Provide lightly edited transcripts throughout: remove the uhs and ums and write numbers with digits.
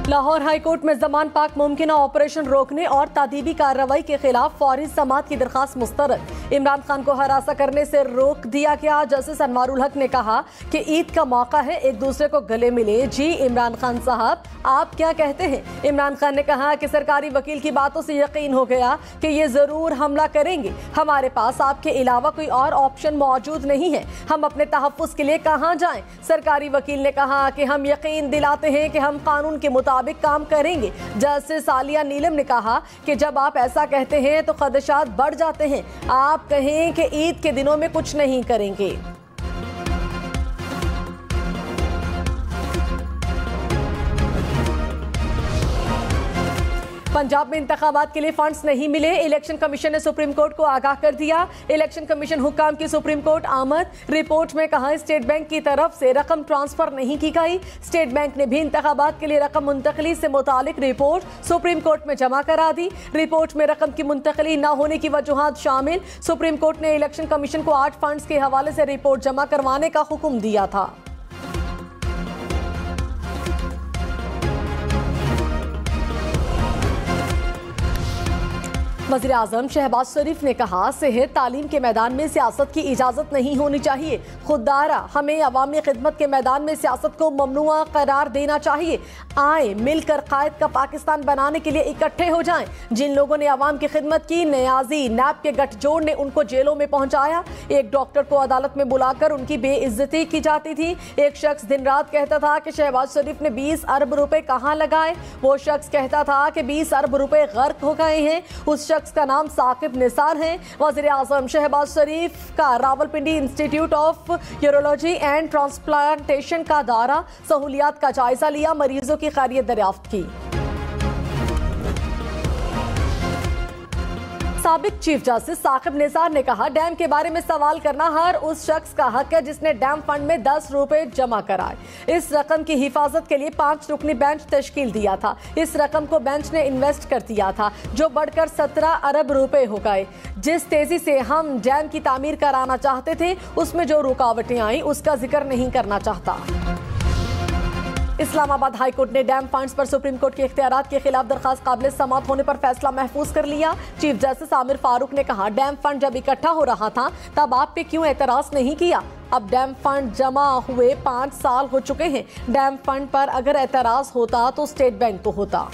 Lahore high court में जमान पाक मुमकिना operation रोकने और तादीबी कार्रवाई के खिलाफ फौरी समाअत की दरखास्त मुस्तरद। इमरान खान को हरासा करने से रोक दिया गया। जस्टिस अनवारुल हक ने कहा कि ईद का मौका है, एक दूसरे को गले मिले। जी इमरान खान साहब, आप क्या कहते हैं? इमरान खान ने कहा कि सरकारी वकील की बातों से यकीन हो गया कि ये जरूर हमला करेंगे। हमारे पास आपके अलावा कोई और ऑप्शन मौजूद नहीं है। हम अपने तहफ्फुज़ के लिए कहाँ जाएं? सरकारी वकील ने कहा कि हम यकीन दिलाते हैं कि हम कानून के मुताबिक काम करेंगे। जस्टिस आलिया नीलम ने कहा कि जब आप ऐसा कहते हैं तो खदशात बढ़ जाते हैं। आप कहें कि ईद के दिनों में कुछ नहीं करेंगे। पंजाब में इंतखाबात के लिए फंड्स नहीं मिले। इलेक्शन कमीशन ने सुप्रीम कोर्ट को आगाह कर दिया। इलेक्शन कमीशन हुक्काम की सुप्रीम कोर्ट आमद। रिपोर्ट में कहा स्टेट बैंक की तरफ से रकम ट्रांसफर नहीं की गई। स्टेट बैंक ने भी इंतखाबात के लिए रकम मुंतकली से मुतालिक रिपोर्ट सुप्रीम कोर्ट में जमा करा दी। रिपोर्ट में रकम की मुंतकली न होने की वजूहात शामिल। सुप्रीम कोर्ट ने इलेक्शन कमीशन को 8 फंड्स के हवाले से रिपोर्ट जमा करवाने का हुक्म दिया था। वज़ीर आज़म शहबाज शरीफ ने कहा सेहत तालीम के मैदान में सियासत की इजाज़त नहीं होनी चाहिए। खुददारा हमें अवामी खिदमत के मैदान में सियासत को ममनुआ करार देना चाहिए। आए मिलकर कायद का पाकिस्तान बनाने के लिए इकट्ठे हो जाएं। जिन लोगों ने अवाम की खिदमत की, न्याजी नैब के गठजोड़ ने उनको जेलों में पहुंचाया। एक डॉक्टर को अदालत में बुलाकर उनकी बेइज्जती की जाती थी। एक शख्स दिन रात कहता था कि शहबाज शरीफ ने 20 अरब रुपए कहाँ लगाए। वो शख्स कहता था कि 20 अरब रुपए गर्क हो गए हैं। उस शख्स का नाम साकिब निसार है। वज़ीर आज़म शहबाज शरीफ का Rawalpindi institute of urology and transplantation का दौरा, सहूलियात का जायजा लिया, मरीजों की खैरियत दरियाफ्त की। साबिक चीफ जस्टिस साकिब निसार ने कहा डैम के बारे में सवाल करना हर उस शख्स का हक है जिसने डैम फंड में 10 रुपए जमा कराए। इस रकम की हिफाजत के लिए 5 रुकनी बेंच तश्कील दिया था। इस रकम को बेंच ने इन्वेस्ट कर दिया था जो बढ़कर 17 अरब रुपए हो गए। जिस तेजी से हम डैम की तामीर कराना चाहते थे उसमें जो रुकावटें आई उसका जिक्र नहीं करना चाहता। इस्लामाबाद हाई कोर्ट ने डैम फंड्स पर सुप्रीम कोर्ट के इख्तियारात के खिलाफ दरखास्त काबिल समाअत होने पर फैसला महफूज कर लिया। चीफ जस्टिस आमिर फारूक ने कहा डैम फंड जब इकट्ठा हो रहा था तब आप पे क्यों एतराज नहीं किया? अब डैम फंड जमा हुए 5 साल हो चुके हैं। डैम फंड पर अगर एतराज होता तो स्टेट बैंक को होता।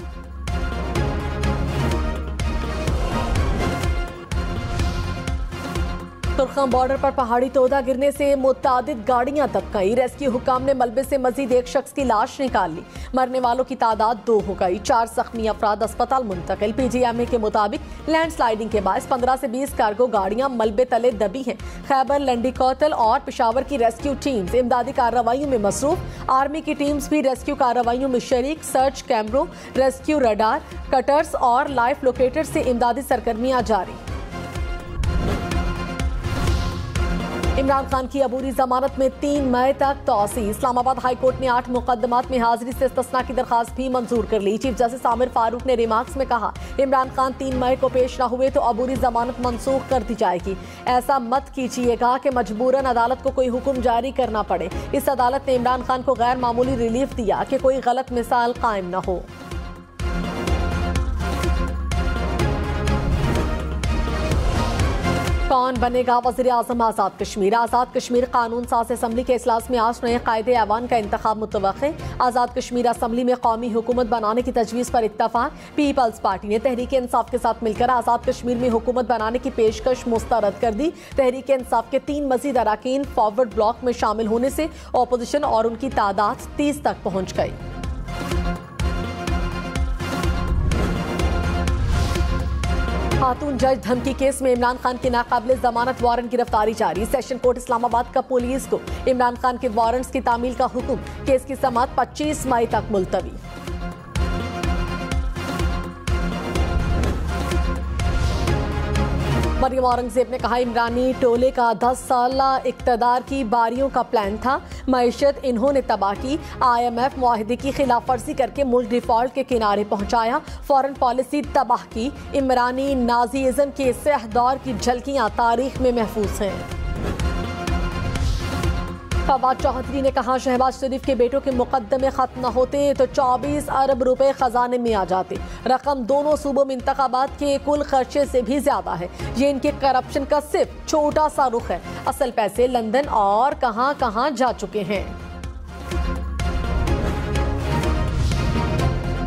तुर्खम बॉर्डर पर पहाड़ी तोदा गिरने से मुतादिद गाड़ियां दब गई। रेस्क्यू हुकाम ने मलबे से मजीद एक शख्स की लाश निकाल ली। मरने वालों की तादाद 2 हो गई। 4 जख्मी अफराद अस्पताल मुंतकिल। PGMA के मुताबिक लैंडस्लाइडिंग के बाद 15 से 20 कार्गो गाड़ियां मलबे तले दबी हैं। खैबर, लंडी कोतल और पेशावर की रेस्क्यू टीम्स इमदादी कार्रवाइयों में मसरूफ। आर्मी की टीम्स भी रेस्क्यू कार्रवाइयों में शरीक। सर्च कैमरों, रेस्क्यू रडार, कटर्स और लाइफ लोकेटर से इमदादी सरगर्मियां जारी। इमरान खान की अबूरी जमानत में 3 मई तक तौसी। इस्लामाबाद हाई कोर्ट ने 8 मुकदमात में हाजिरी से इस्तिस्ना की दरखास्त भी मंजूर कर ली। चीफ जस्टिस आमिर फारूक ने रिमार्क्स में कहा इमरान खान 3 मई को पेश न हुए तो अबूरी जमानत मंसूख कर दी जाएगी। ऐसा मत कीजिएगा कि मजबूरन अदालत को कोई हुक्म जारी करना पड़े। इस अदालत ने इमरान खान को गैर मामूली रिलीफ दिया कि कोई गलत मिसाल कायम न हो। कौन बनेगा वज़ीर आज़म आज़ाद कश्मीर? आज़ाद कश्मीर कानून साज असम्बली के इजलास में आज नए कायदे ऐवान का इंतखाब मुतवक्किल। आज़ाद कश्मीर असम्बली में कौमी हुकूमत बनाने की तजवीज़ पर इत्तफाक। पीपल्स पार्टी ने तहरीक इंसाफ के साथ मिलकर आज़ाद कश्मीर में हुकूमत बनाने की पेशकश मुस्तरद कर दी। तहरीक इंसाफ के 3 मजीद अरकान फॉरवर्ड ब्लॉक में शामिल होने से अपोजिशन और उनकी तादाद 30 तक पहुँच गई। खातून जज धमकी केस में इमरान खान की नाकाबिल जमानत वारंट गिरफ्तारी जारी। सेशन कोर्ट इस्लामाबाद का पुलिस को इमरान खान के वारंट्स की तामील का हुक्म। केस की समाअत 25 मई तक मुलतवी। मरियम औरंगजेब ने कहा इमरानी टोले का 10 साल इक़्तिदार की बारियों का प्लान था। मईशत इन्होंने तबाह की। IMF मुआहदे की खिलाफ वर्जी करके मुल्क डिफॉल्ट के किनारे पहुंचाया। फॉरेन पॉलिसी तबाह की। इमरानी नाजीज़म के सह दौर की झलकियां तारीख में महफूज हैं। फवाद चौधरी ने कहा, शहबाज शरीफ के बेटों के मुकदमे खत्म न होते तो 24 अरब रुपए खजाने में आ जाते। रकम दोनों सूबों में इंतखाबात के कुल खर्चे से भी ज्यादा है। ये इनके करप्शन का सिर्फ छोटा सा रुख है। असल पैसे लंदन और कहां कहां जा चुके हैं।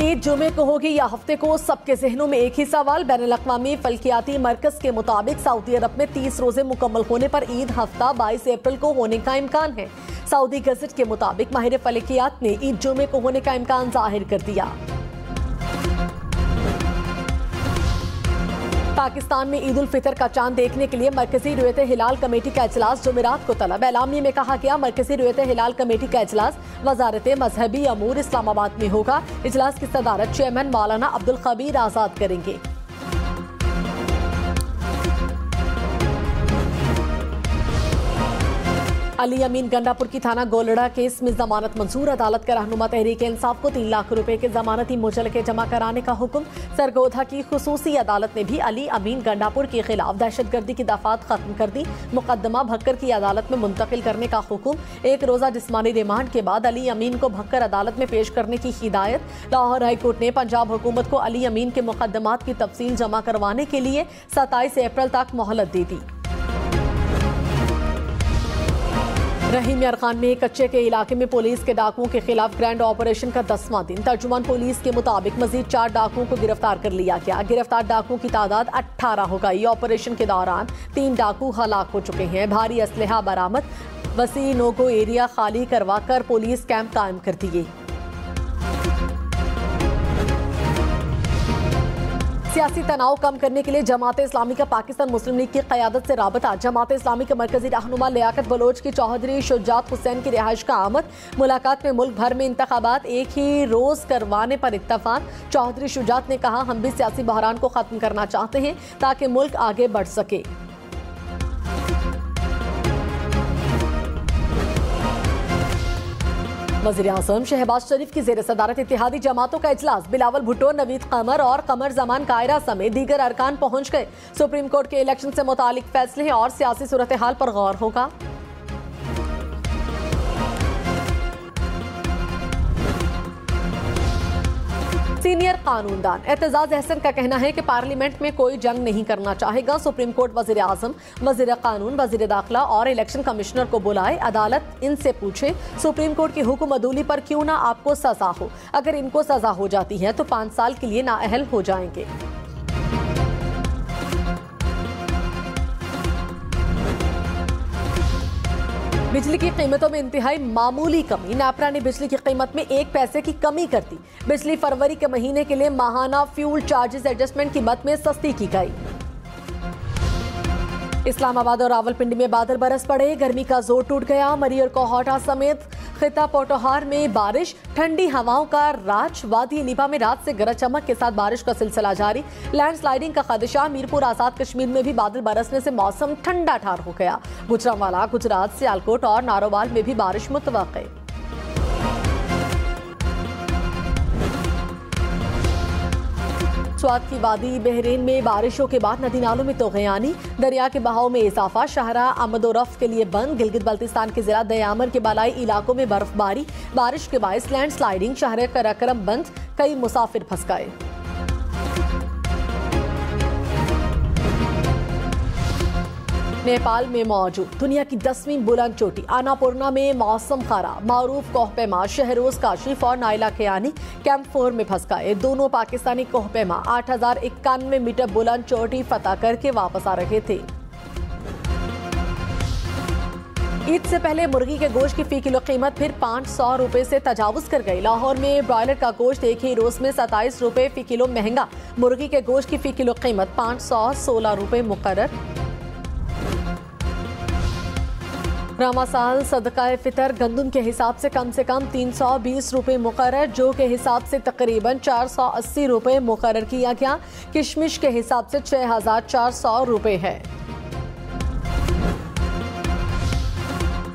ईद जुमे को होगी या हफ्ते को, सबके जहनों में एक ही सवाल। बैनुल-अक़वामी फल्कियाती मरकज के मुताबिक सऊदी अरब में 30 रोजे मुकम्मल होने पर ईद हफ्ता 22 अप्रैल को होने का इम्कान है। सऊदी गज़ट के मुताबिक माहिर फल्कियात ने ईद जुमे को होने का इम्कान जाहिर कर दिया। पाकिस्तान में ईद उल फितर का चांद देखने के लिए मरकजी रुयत हिलाल कमेटी का इजलास जुमेरात को तलब। एलामी में कहा गया, मरकजी रुयत हिलाल कमेटी का इजलास वजारत मजहबी अमूर इस्लामाबाद में होगा। इजलास की सदारत चेयरमैन मौलाना अब्दुल खबीर आजाद करेंगे। अली अमीन गंडापुर की थाना गोलड़ा केस में जमानत मंजूर। अदालत का रहनुमा तहरीक इंसाफ को 3 लाख रुपए के जमानती मुचलके जमा कराने का हुक्म। सरगोधा की खुसूसी अदालत ने भी अली अमीन गंडापुर के खिलाफ दहशतगर्दी की दफात खत्म कर दी। मुकदमा भक्कर की अदालत में मुंतकिल करने का हुक्म। 1 रोजा जिस्मानी रिमांड के बाद अली अमीन को भक्कर अदालत में पेश करने की हिदायत। लाहौर हाईकोर्ट ने पंजाब हुकूमत को अली अमीन के मुकदमात की तफसील जमा करवाने के लिए 27 अप्रैल तक मोहलत दे दी। रहीम यार खान में कच्चे के इलाके में पुलिस के डाकुओं के खिलाफ ग्रैंड ऑपरेशन का 10वां दिन। तर्जुमान पुलिस के मुताबिक मजीद 4 डाकुओं को गिरफ्तार कर लिया गया। गिरफ्तार डाकुओं की तादाद 18 हो गई। ऑपरेशन के दौरान 3 डाकू हलाक हो चुके हैं। भारी असलहा बरामद। वसी नोगो एरिया खाली करवाकर पुलिस कैंप कायम कर दिए। सियासी तनाव कम करने के लिए जमात इस्लामी का पाकिस्तान मुस्लिम लीग की क़यादत से राबता। जमात इस्लामी के मरकजी रहनुमा लियाकत बलोच की चौधरी शुजात हुसैन की रिहाइश का आमद। मुलाकात में मुल्क भर में इंतखाबात एक ही रोज करवाने पर इत्तफाक। चौधरी शुजात ने कहा, हम भी सियासी बहरान को खत्म करना चाहते हैं ताकि मुल्क आगे बढ़ सके। वज़ीर-ए-आज़म शहबाज शरीफ की ज़ेर सदारत इत्तेहादी जमातों का इजलास। बिलावल भुट्टो, नवीद कमर और कमर जमान कायरा समेत दीगर अरकान पहुंच गए। सुप्रीम कोर्ट के इलेक्शन से मुतालिक फैसले और सियासी सूरत हाल पर गौर होगा। सीनियर कानूनदान एतजाज अहसन का कहना है कि पार्लियामेंट में कोई जंग नहीं करना चाहेगा। सुप्रीम कोर्ट वज़ीर आज़म, वज़ीर कानून, वज़ीर दाखिला और इलेक्शन कमिश्नर को बुलाए। अदालत इनसे पूछे, सुप्रीम कोर्ट की हुक्म अदूली पर क्यों ना आपको सजा हो। अगर इनको सजा हो जाती है तो 5 साल के लिए नाअहल हो जाएंगे। बिजली की कीमतों में इंतहाई मामूली कमी। नापरा ने बिजली की कीमत में 1 पैसे की कमी कर दी। बिजली फरवरी के महीने के लिए माहाना फ्यूल चार्जेस एडजस्टमेंट कीमत में सस्ती की गई। इस्लामाबाद और रावलपिंडी में बादल बरस पड़े। गर्मी का जोर टूट गया। मरी और कोहटा समेत खिता पोटोहार में बारिश, ठंडी हवाओं का राज। वादी नीपा में रात से गरज चमक के साथ बारिश का सिलसिला जारी। लैंडस्लाइडिंग का खदशा। मीरपुर आजाद कश्मीर में भी बादल बरसने से मौसम ठंडा ठार हो गया। गुजरांवाला, गुजरात, सियालकोट और नारोवाल में भी बारिश मुतवक्के। स्वात की वादी बहरीन में बारिशों के बाद नदी नालों में तोग़यानी। दरिया के बहाव में इजाफा। शाहरा आमदोरफ्त के लिए बंद। गिलगित बल्तिस्तान के जिला दयामर के बालाई इलाकों में बर्फबारी। बारिश के बायस लैंडस्लाइडिंग। शहर कराकरम बंद। कई मुसाफिर फंस गए। नेपाल में मौजूद दुनिया की 10वीं बुलंद चोटी अन्नपूर्णा में मौसम खराब। मारूफ कोहपेमा शहरोज काशिफ और नाइला खयानी कैंप 4 में फंस गए। दोनों पाकिस्तानी कोहपेमा 8091 मीटर बुलंद चोटी फतह करके वापस आ रहे थे। ईद से पहले मुर्गी के गोश्त की फी किलो कीमत फिर 500 रुपए से तजावुज कर गई। लाहौर में ब्रॉयलर का गोश्त एक ही रोज में 27 रुपए फी किलो महंगा। मुर्गी के गोश्त की फी किलो कीमत 516 रुपए मुकर्रर। रवा साल सदका फितर गंदम के हिसाब से कम 320 रुपए मुकर्रर। जो के हिसाब से तकरीबन 480 रुपए मुकर्रर किया गया। किशमिश के हिसाब से 6400 रुपए है।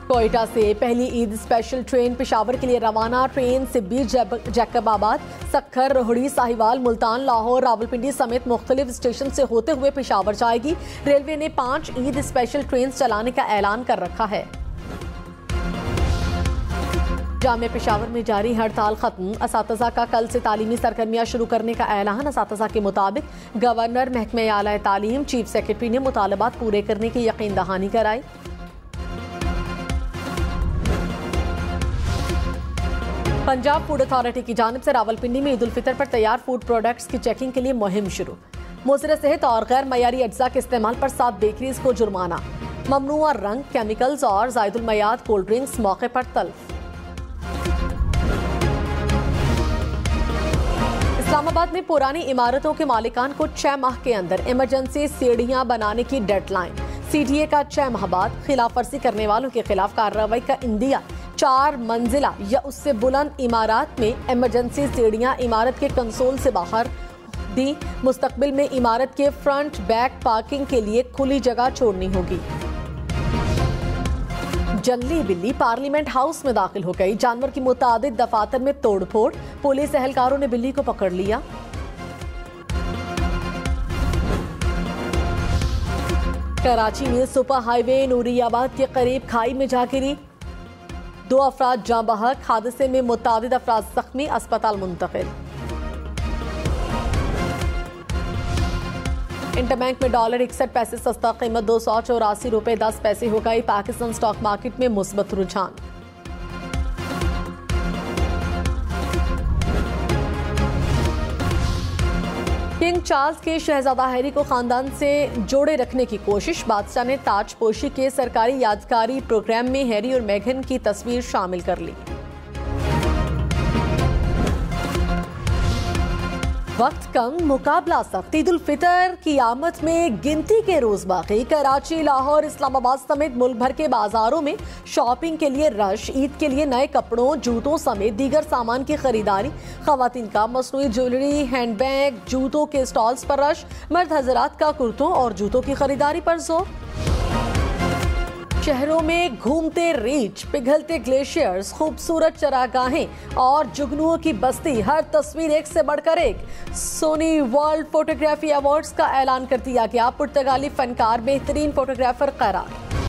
कोयटा से पहली ईद स्पेशल ट्रेन पेशावर के लिए रवाना। ट्रेन सिब्बी, जैकबाबाद, सक्खर, रोहड़ी, साहिवाल, मुल्तान, लाहौर, रावलपिंडी समेत मुख्तलिफ स्टेशन से होते हुए पेशावर जाएगी। रेलवे ने 5 ईद स्पेशल ट्रेन चलाने का ऐलान कर रखा है। जामिया पेशावर में जारी हड़ताल खत्म, असातिज़ा का कल से तालीमी सरगर्मियां शुरू करने का ऐलान। असातिज़ा के मुताबिक गवर्नर, महकमे आला तालीम, चीफ सेक्रेटरी ने मुतालबात पूरे करने की यकीन दहानी कराई। पंजाब फूड अथॉरिटी की जानिब से रावलपिंडी में ईद उल फितर पर तैयार फूड प्रोडक्ट्स की चेकिंग के लिए मुहिम शुरू। मुज़र सेहत और गैर मयारी अज्जा के इस्तेमाल पर 7 बेकरीज को जुर्माना। ममनुआ रंग, केमिकल्स और ज़ायदुल मयाद कोल्ड ड्रिंक्स मौके पर तल्फ। इस्लामाबाद में पुरानी इमारतों के मालिकान को 6 माह के अंदर इमरजेंसी सीढ़ियां बनाने की डेडलाइन। सीडीए का 6 माह बाद खिलाफ वर्जी करने वालों के खिलाफ कार्रवाई का इंदिया। 4 मंजिला या उससे बुलंद इमारत में इमरजेंसी सीढ़ियां इमारत के कंसोल से बाहर दी। मुस्तकबिल में इमारत के फ्रंट बैक पार्किंग के लिए खुली जगह छोड़नी होगी। जंगली बिल्ली पार्लियामेंट हाउस में दाखिल हो गई। जानवर की मुतादिद दफातर में तोड़फोड़, पुलिस एहलकारों ने बिल्ली को पकड़ लिया। कराची में सुपर हाईवे नूरियाबाद के करीब खाई में जा गिरी। 2 अफराद जाँ बहक, हादसे में मुतादिद अफराद जख्मी, अस्पताल मुंतकिल। इंटरबैंक में डॉलर 61 पैसे सस्ता, कीमत 284 रुपए 10 पैसे हो गई। पाकिस्तान स्टॉक मार्केट में मुस्बत रुझान। किंग चार्ल्स के शहजादा हैरी को खानदान से जोड़े रखने की कोशिश। बादशाह ने ताजपोशी के सरकारी यादगारी प्रोग्राम में हैरी और मेघन की तस्वीर शामिल कर ली। वक्त कम, मुकाबला सख्त। ईद उल फितर की आमद में गिनती के रोज बाकी। कराची, लाहौर, इस्लामाबाद समेत मुल्क भर के बाजारों में शॉपिंग के लिए रश। ईद के लिए नए कपड़ों, जूतों समेत दीगर सामान की खरीदारी। खवातीन का मसनूई ज्वेलरी, हैंडबैग, जूतों के स्टॉल्स पर रश। मर्द हजरात का कुर्तों और जूतों की खरीदारी पर जोर। शहरों में घूमते रीच, पिघलते ग्लेशियर्स, खूबसूरत चरागाहें और जुगनुओं की बस्ती। हर तस्वीर एक से बढ़कर एक। सोनी वर्ल्ड फोटोग्राफी अवार्ड्स का ऐलान कर दिया गया। पुर्तगाली फनकार बेहतरीन फोटोग्राफर करार।